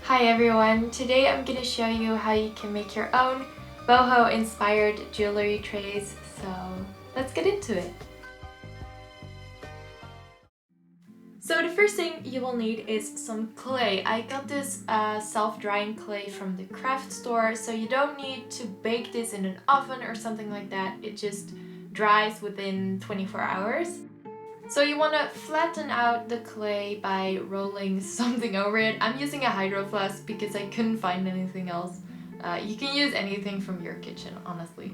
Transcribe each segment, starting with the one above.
Hi everyone, today I'm going to show you how you can make your own boho inspired jewelry trays, so let's get into it. So the first thing you will need is some clay. I got this self-drying clay from the craft store, so you don't need to bake this in an oven or something like that. It just dries within 24 hours. So you want to flatten out the clay by rolling something over it. I'm using a hydro flask because I couldn't find anything else. You can use anything from your kitchen, honestly.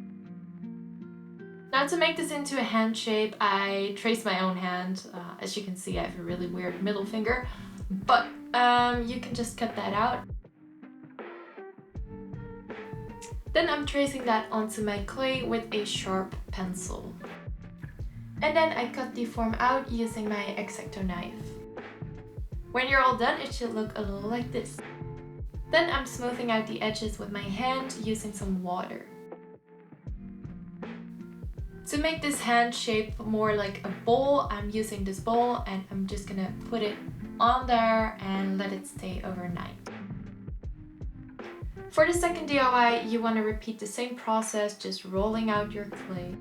Now to make this into a hand shape, I traced my own hand. As you can see, I have a really weird middle finger, but you can just cut that out. Then I'm tracing that onto my clay with a sharp pencil. And then I cut the form out using my X-Acto knife. When you're all done, it should look a little like this. Then I'm smoothing out the edges with my hand using some water. To make this hand shape more like a bowl, I'm using this bowl and I'm just gonna put it on there and let it stay overnight. For the second DIY, you want to repeat the same process, just rolling out your clay.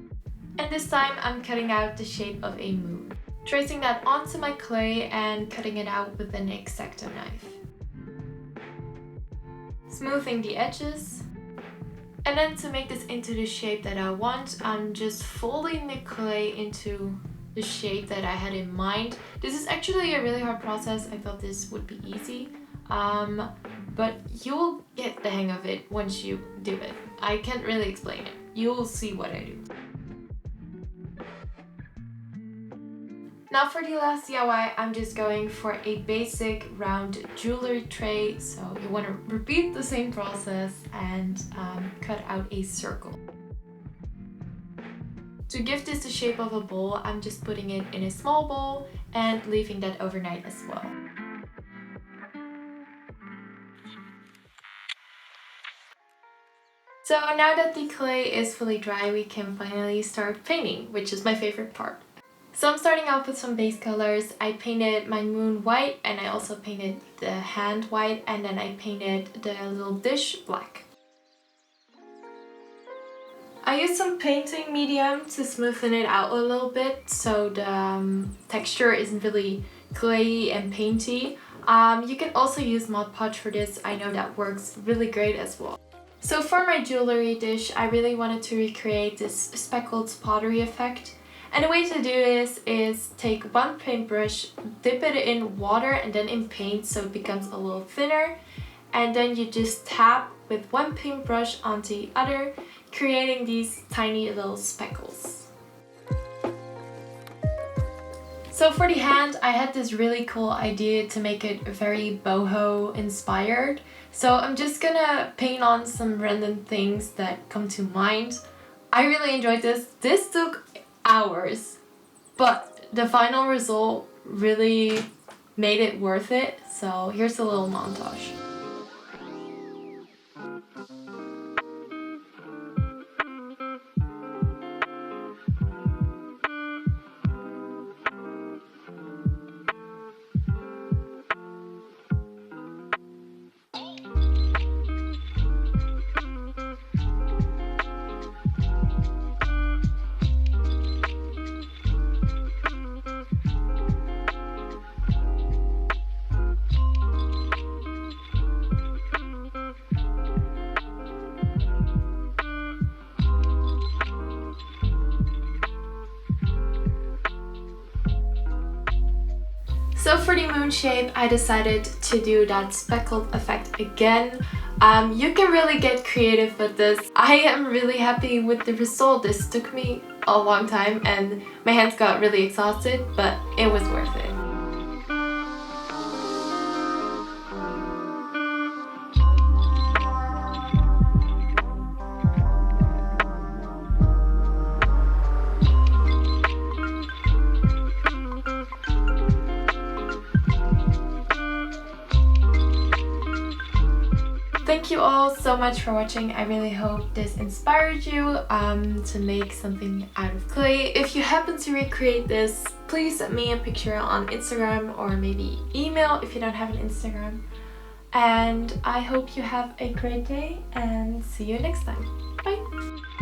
And this time I'm cutting out the shape of a moon. Tracing that onto my clay and cutting it out with an X-Acto knife. Smoothing the edges. And then to make this into the shape that I want, I'm just folding the clay into the shape that I had in mind. This is actually a really hard process. I thought this would be easy. But you'll get the hang of it once you do it. I can't really explain it. You'll see what I do. Now for the last DIY, I'm just going for a basic round jewelry tray. So you want to repeat the same process and cut out a circle. To give this the shape of a bowl, I'm just putting it in a small bowl and leaving that overnight as well. So now that the clay is fully dry, we can finally start painting, which is my favorite part. So I'm starting off with some base colors. I painted my moon white and I also painted the hand white, and then I painted the little dish black. I used some painting medium to smoothen it out a little bit so the texture isn't really clayey and painty. You can also use Mod Podge for this. I know that works really great as well. So for my jewelry dish, I really wanted to recreate this speckled pottery effect. And the way to do this is take one paintbrush, dip it in water and then in paint so it becomes a little thinner. And then you just tap with one paintbrush onto the other, creating these tiny little speckles. So for the hand, I had this really cool idea to make it very boho inspired. So I'm just gonna paint on some random things that come to mind. I really enjoyed this. This took hours, but the final result really made it worth it. So here's a little montage. So for the moon shape, I decided to do that speckled effect again. You can really get creative with this. I am really happy with the result. This took me a long time and my hands got really exhausted, but it was worth it. Thank you all so much for watching. I really hope this inspired you to make something out of clay. If you happen to recreate this, please send me a picture on Instagram or maybe email if you don't have an Instagram. And I hope you have a great day and see you next time. Bye!